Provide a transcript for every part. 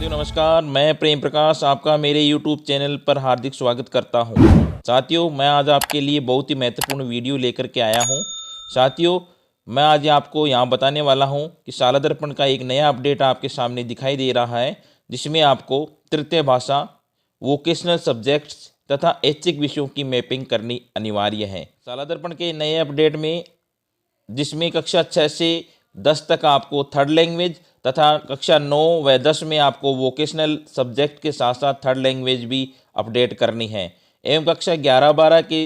साथियों नमस्कार, मैं प्रेम प्रकाश आपका मेरे YouTube चैनल पर हार्दिक स्वागत करता हूं। साथियों, मैं आज आपके लिए बहुत ही महत्वपूर्ण वीडियो लेकर के आया हूं। साथियों, मैं आज आपको यहां बताने वाला हूं कि शाला दर्पण का एक नया अपडेट आपके सामने दिखाई दे रहा है, जिसमें आपको तृतीय भाषा, वोकेशनल सब्जेक्ट्स तथा ऐच्छिक विषयों की मैपिंग करनी अनिवार्य है। शाला दर्पण के नए अपडेट में जिसमें कक्षा 6 से 10 तक आपको थर्ड लैंग्वेज तथा कक्षा 9 व 10 में आपको वोकेशनल सब्जेक्ट के साथ साथ थर्ड लैंग्वेज भी अपडेट करनी है एवं कक्षा 11-12 के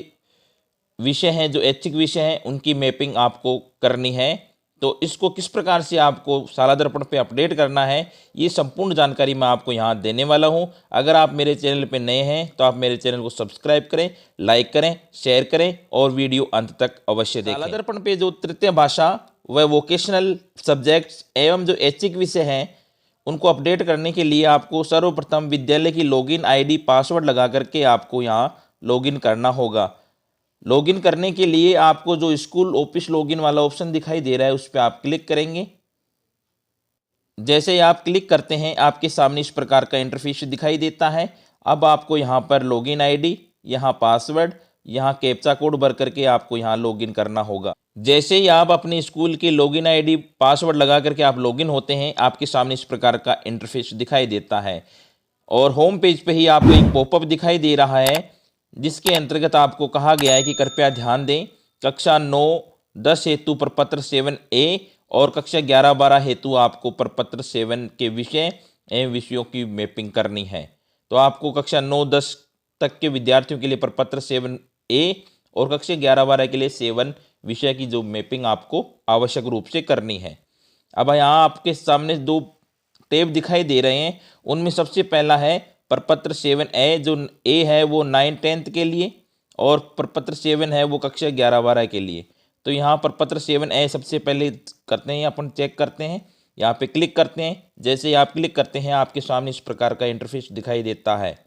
विषय हैं जो ऐच्छिक विषय हैं उनकी मैपिंग आपको करनी है। तो इसको किस प्रकार से आपको शाला दर्पण पे अपडेट करना है, ये संपूर्ण जानकारी मैं आपको यहाँ देने वाला हूँ। अगर आप मेरे चैनल पे नए हैं तो आप मेरे चैनल को सब्सक्राइब करें, लाइक करें, शेयर करें और वीडियो अंत तक अवश्य देखें। शाला दर्पण पे जो तृतीय भाषा व वोकेशनल सब्जेक्ट्स एवं जो ऐच्छिक विषय हैं उनको अपडेट करने के लिए आपको सर्वप्रथम विद्यालय की लॉगिन आईडी पासवर्ड लगा करके आपको यहाँ लॉगिन करना होगा। लॉगिन करने के लिए आपको जो स्कूल ऑफिस लॉगिन वाला ऑप्शन दिखाई दे रहा है उस पर आप क्लिक करेंगे। जैसे ही आप क्लिक करते हैं आपके सामने इस प्रकार का इंटरफेस दिखाई देता है। अब आपको यहाँ पर लॉगिन आईडी, यहाँ पासवर्ड, यहाँ कैप्चा कोड भर करके आपको यहाँ लॉगिन करना होगा। जैसे ही आप अपने स्कूल की लॉगिन आईडी पासवर्ड लगा करके आप लॉगिन होते हैं, आपके सामने इस प्रकार का इंटरफेस दिखाई देता है और होम पेज पे ही आपको एक पॉपअप दिखाई दे रहा है, जिसके अंतर्गत आपको कहा गया है कि कृपया ध्यान दें, कक्षा 9-10 हेतु प्रपत्र 7A और कक्षा 11-12 हेतु आपको प्रपत्र 7 के विषय एवं विषयों की मैपिंग करनी है। तो आपको कक्षा 9-10 तक के विद्यार्थियों के लिए प्रपत्र 7A और कक्षा 11-12 के लिए 7 विषय की जो मैपिंग आपको आवश्यक रूप से करनी है। अब यहाँ आपके सामने दो टैब दिखाई दे रहे हैं, उनमें सबसे पहला है प्रपत्र 7A, जो ए है वो 9-10 के लिए और प्रपत्र 7 है वो कक्षा 11-12 के लिए। तो यहाँ प्रपत्र 7A सबसे पहले करते हैं, अपन चेक करते हैं, यहाँ पे क्लिक करते हैं। जैसे ही आप क्लिक करते हैं आपके सामने इस प्रकार का इंटरफेस दिखाई देता है।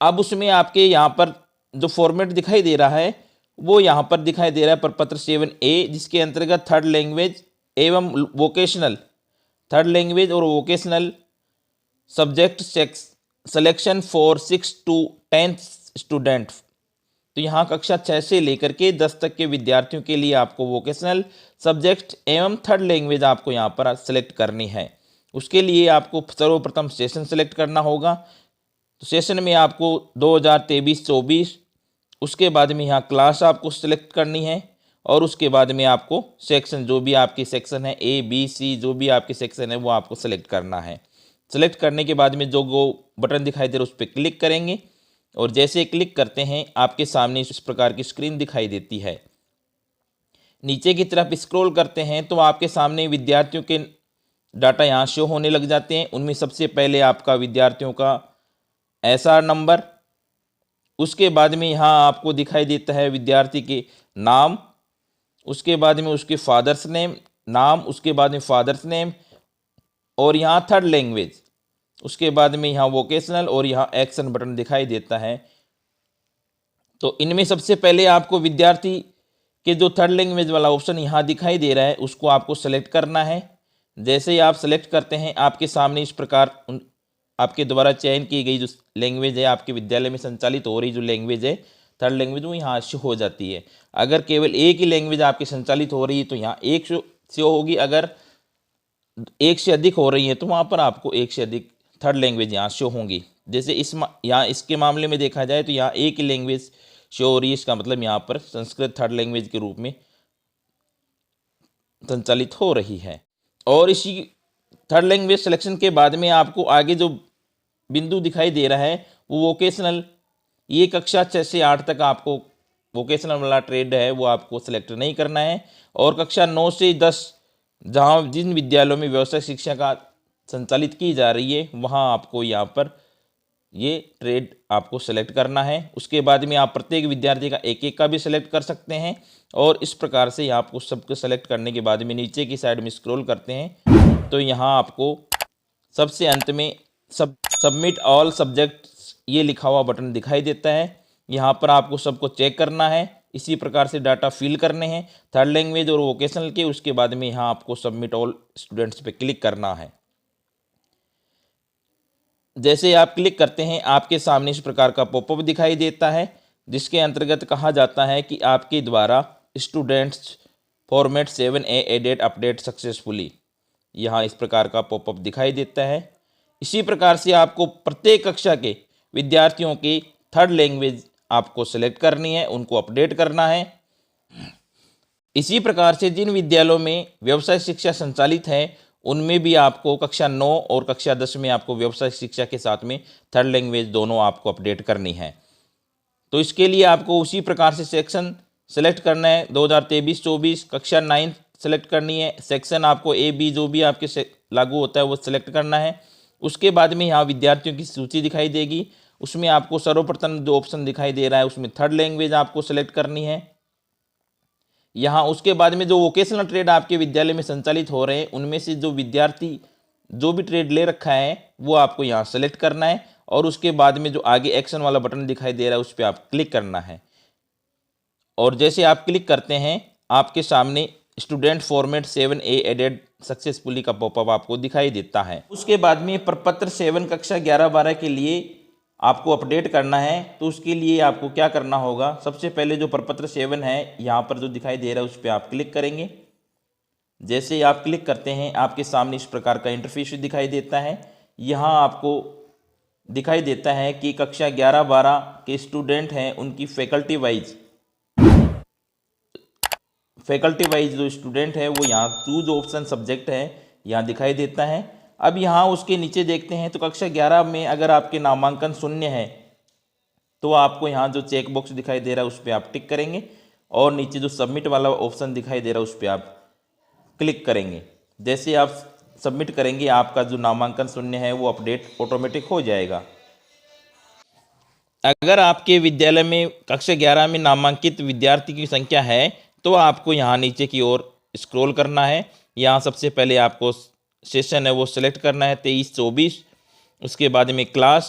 अब उसमें आपके यहाँ पर जो फॉर्मेट दिखाई दे रहा है वो यहाँ पर दिखाई दे रहा है प्रपत्र 7A, जिसके अंतर्गत थर्ड लैंग्वेज एवं वोकेशनल, थर्ड लैंग्वेज और vocational subject selection for 6 to 10 student. तो यहाँ कक्षा 6 से लेकर के 10 तक के विद्यार्थियों के लिए आपको वोकेशनल सब्जेक्ट एवं थर्ड लैंग्वेज आपको यहाँ पर सेलेक्ट करनी है। उसके लिए आपको सर्वप्रथम सेशन सेलेक्ट करना होगा। तो सेशन में आपको 2023-24, उसके बाद में यहाँ क्लास आपको सेलेक्ट करनी है और उसके बाद में आपको सेक्शन, जो भी आपकी सेक्शन है A, B, C, जो भी आपकी सेक्शन है वो आपको सेलेक्ट करना है। सेलेक्ट करने के बाद में जो बटन दिखाई दे रहा है उस पर क्लिक करेंगे और जैसे क्लिक करते हैं आपके सामने इस प्रकार की स्क्रीन दिखाई देती है। नीचे की तरफ स्क्रॉल करते हैं तो आपके सामने विद्यार्थियों के डाटा यहाँ शो होने लग जाते हैं। उनमें सबसे पहले आपका विद्यार्थियों का SR नंबर, उसके बाद में यहाँ आपको दिखाई देता है विद्यार्थी के नाम, उसके बाद में उसके फादर्स नेम नाम, उसके बाद में फादर्स नेम और यहाँ थर्ड लैंग्वेज, उसके बाद में यहाँ वोकेशनल और यहाँ एक्शन बटन दिखाई देता है। तो इनमें सबसे पहले आपको विद्यार्थी के जो थर्ड लैंग्वेज वाला ऑप्शन यहाँ दिखाई दे रहा है उसको आपको सेलेक्ट करना है। जैसे ही आप सेलेक्ट करते हैं आपके सामने इस प्रकार आपके द्वारा चयन की गई जो लैंग्वेज है, आपके विद्यालय में संचालित हो रही जो लैंग्वेज है थर्ड लैंग्वेज, वो यहाँ शो हो जाती है। अगर केवल एक ही लैंग्वेज आपकी संचालित हो रही है तो यहाँ एक शो होगी, अगर एक से अधिक हो रही है तो वहाँ पर आपको एक से अधिक थर्ड लैंग्वेज यहाँ शो होंगी। जैसे यहाँ इसके मामले में देखा जाए तो यहाँ एक ही लैंग्वेज शो हो रही है, इसका मतलब यहाँ पर संस्कृत थर्ड लैंग्वेज के रूप में संचालित हो रही है। और इसी थर्ड लैंग्वेज सिलेक्शन के बाद में आपको आगे जो बिंदु दिखाई दे रहा है वो वोकेशनल, ये कक्षा 6 से 8 तक आपको वोकेशनल वाला ट्रेड है वो आपको सिलेक्ट नहीं करना है। और कक्षा 9 से 10 जहाँ जिन विद्यालयों में व्यवसायिक शिक्षा का संचालित की जा रही है वहाँ आपको यहाँ पर ये ट्रेड आपको सेलेक्ट करना है। उसके बाद में आप प्रत्येक विद्यार्थी का एक एक का भी सिलेक्ट कर सकते हैं और इस प्रकार से आपको सबको सेलेक्ट करने के बाद में नीचे की साइड में स्क्रॉल करते हैं तो यहाँ आपको सबसे अंत में सबमिट ऑल सब्जेक्ट्स ये लिखा हुआ बटन दिखाई देता है। यहाँ पर आपको सबको चेक करना है, इसी प्रकार से डाटा फिल करने हैं थर्ड लैंग्वेज और वोकेशनल के। उसके बाद में यहाँ आपको सबमिट ऑल स्टूडेंट्स पे क्लिक करना है। जैसे आप क्लिक करते हैं आपके सामने इस प्रकार का पॉपअप दिखाई देता है, जिसके अंतर्गत कहा जाता है कि आपके द्वारा students format 7A added update successfully. यहाँ इस प्रकार का पॉपअप दिखाई देता है। इसी प्रकार से आपको प्रत्येक कक्षा के विद्यार्थियों की थर्ड लैंग्वेज आपको सेलेक्ट करनी है, उनको अपडेट करना है। इसी प्रकार से जिन विद्यालयों में व्यवसाय शिक्षा संचालित है उनमें भी आपको कक्षा 9 और कक्षा 10 में आपको व्यवसाय शिक्षा के साथ में थर्ड लैंग्वेज दोनों आपको अपडेट करनी है। तो इसके लिए आपको उसी प्रकार से सेक्शन सेलेक्ट करना है। 2023-24 कक्षा 9 सेलेक्ट करनी है। सेक्शन आपको ए बी जो भी आपके लागू होता है वो सिलेक्ट करना है। उसके बाद में यहाँ विद्यार्थियों की सूची दिखाई देगी, उसमें आपको सर्वप्रथम जो ऑप्शन दिखाई दे रहा है उसमें थर्ड लैंग्वेज आपको सेलेक्ट करनी है। यहाँ उसके बाद में जो वोकेशनल ट्रेड आपके विद्यालय में संचालित हो रहे हैं उनमें से जो विद्यार्थी जो भी ट्रेड ले रखा है वो आपको यहाँ सेलेक्ट करना है, और उसके बाद में जो आगे एक्शन वाला बटन दिखाई दे रहा है उस पर आप क्लिक करना है। और जैसे आप क्लिक करते हैं आपके सामने student format 7A added successfully का पॉपअप आपको दिखाई देता है। उसके बाद में प्रपत्र 7 कक्षा 11-12 के लिए आपको अपडेट करना है। तो उसके लिए आपको क्या करना होगा, सबसे पहले जो प्रपत्र 7 है यहाँ पर जो दिखाई दे रहा है उस पर आप क्लिक करेंगे। जैसे आप क्लिक करते हैं आपके सामने इस प्रकार का इंटरफेस दिखाई देता है। यहाँ आपको दिखाई देता है कि कक्षा 11-12 के स्टूडेंट हैं उनकी फैकल्टी वाइज जो स्टूडेंट है वो यहाँ चूज ऑप्शन सब्जेक्ट है यहाँ दिखाई देता है। अब यहाँ उसके नीचे देखते हैं तो कक्षा 11 में अगर आपके नामांकन 0 है तो आपको यहाँ जो चेक बॉक्स दिखाई दे रहा है उस पर आप टिक करेंगे, और नीचे जो सबमिट वाला ऑप्शन दिखाई दे रहा है उस पर आप क्लिक करेंगे। जैसे आप सबमिट करेंगे आपका जो नामांकन 0 है वो अपडेट ऑटोमेटिक हो जाएगा। अगर आपके विद्यालय में कक्षा 11 में नामांकित विद्यार्थी की संख्या है तो आपको यहाँ नीचे की ओर स्क्रॉल करना है। यहाँ सबसे पहले आपको सेशन है वो सिलेक्ट करना है 23-24। उसके बाद में क्लास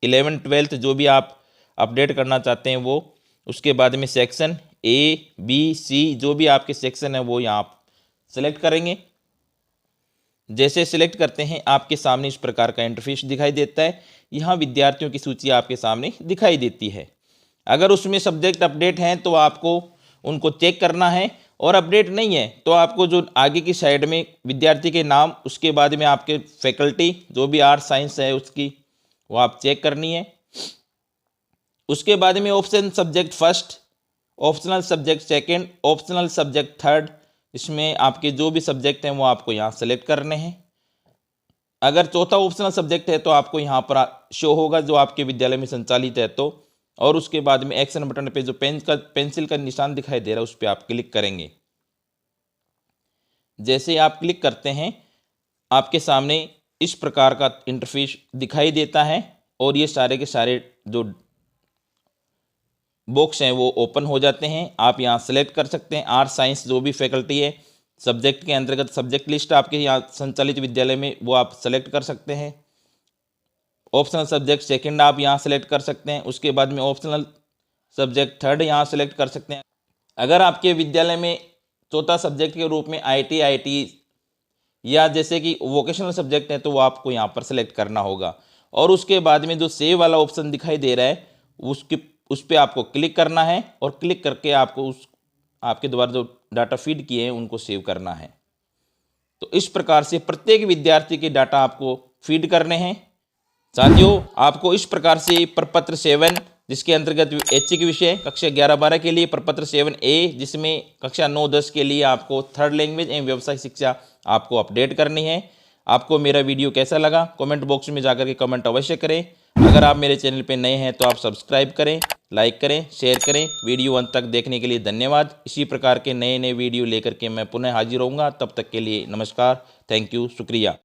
11-12 जो भी आप अपडेट करना चाहते हैं वो। उसके बाद में सेक्शन ए बी सी जो भी आपके सेक्शन है वो यहाँ सेलेक्ट करेंगे। जैसे सिलेक्ट करते हैं आपके सामने इस प्रकार का इंटरफेस दिखाई देता है। यहाँ विद्यार्थियों की सूची आपके सामने दिखाई देती है। अगर उसमें सब्जेक्ट अपडेट हैं तो आपको उनको चेक करना है, और अपडेट नहीं है तो आपको जो आगे की साइड में विद्यार्थी के नाम, उसके बाद में आपके फैकल्टी जो भी आर्ट साइंस है उसकी वो आप चेक करनी है। उसके बाद में option subject first, optional subject second, optional subject third, इसमें आपके जो भी सब्जेक्ट हैं वो आपको यहाँ सेलेक्ट करने हैं। अगर चौथा ऑप्शनल सब्जेक्ट है तो आपको यहाँ पर शो होगा जो आपके विद्यालय में संचालित है तो। और उसके बाद में एक्शन बटन पे जो पेंसिल का निशान दिखाई दे रहा है उस पर आप क्लिक करेंगे। जैसे आप क्लिक करते हैं आपके सामने इस प्रकार का इंटरफेस दिखाई देता है, और ये सारे के सारे जो बॉक्स हैं वो ओपन हो जाते हैं। आप यहाँ सेलेक्ट कर सकते हैं आर्ट साइंस जो भी फैकल्टी है, सब्जेक्ट के अंतर्गत सब्जेक्ट लिस्ट आपके यहाँ संचालित विद्यालय में वो आप सेलेक्ट कर सकते हैं। ऑप्शनल सब्जेक्ट सेकंड आप यहाँ सेलेक्ट कर सकते हैं। उसके बाद में ऑप्शनल सब्जेक्ट थर्ड यहाँ सेलेक्ट कर सकते हैं। अगर आपके विद्यालय में चौथा सब्जेक्ट के रूप में IT या जैसे कि वोकेशनल सब्जेक्ट है तो वो आपको यहाँ पर सेलेक्ट करना होगा। और उसके बाद में जो सेव वाला ऑप्शन दिखाई दे रहा है उस पर आपको क्लिक करना है, और क्लिक करके आपको आपके द्वारा जो डाटा फीड किए हैं उनको सेव करना है। तो इस प्रकार से प्रत्येक विद्यार्थी के डाटा आपको फीड करने हैं। साथियों, आपको इस प्रकार से प्रपत्र 7 जिसके अंतर्गत ऐच्छिक विषय कक्षा 11-12 के लिए, प्रपत्र 7A जिसमें कक्षा 9-10 के लिए आपको थर्ड लैंग्वेज एवं व्यवसाय शिक्षा आपको अपडेट करनी है। आपको मेरा वीडियो कैसा लगा कमेंट बॉक्स में जाकर के कमेंट अवश्य करें। अगर आप मेरे चैनल पर नए हैं तो आप सब्सक्राइब करें, लाइक करें, शेयर करें। वीडियो अंत तक देखने के लिए धन्यवाद। इसी प्रकार के नए वीडियो लेकर के मैं पुनः हाजिर होऊंगा। तब तक के लिए नमस्कार, थैंक यू, शुक्रिया।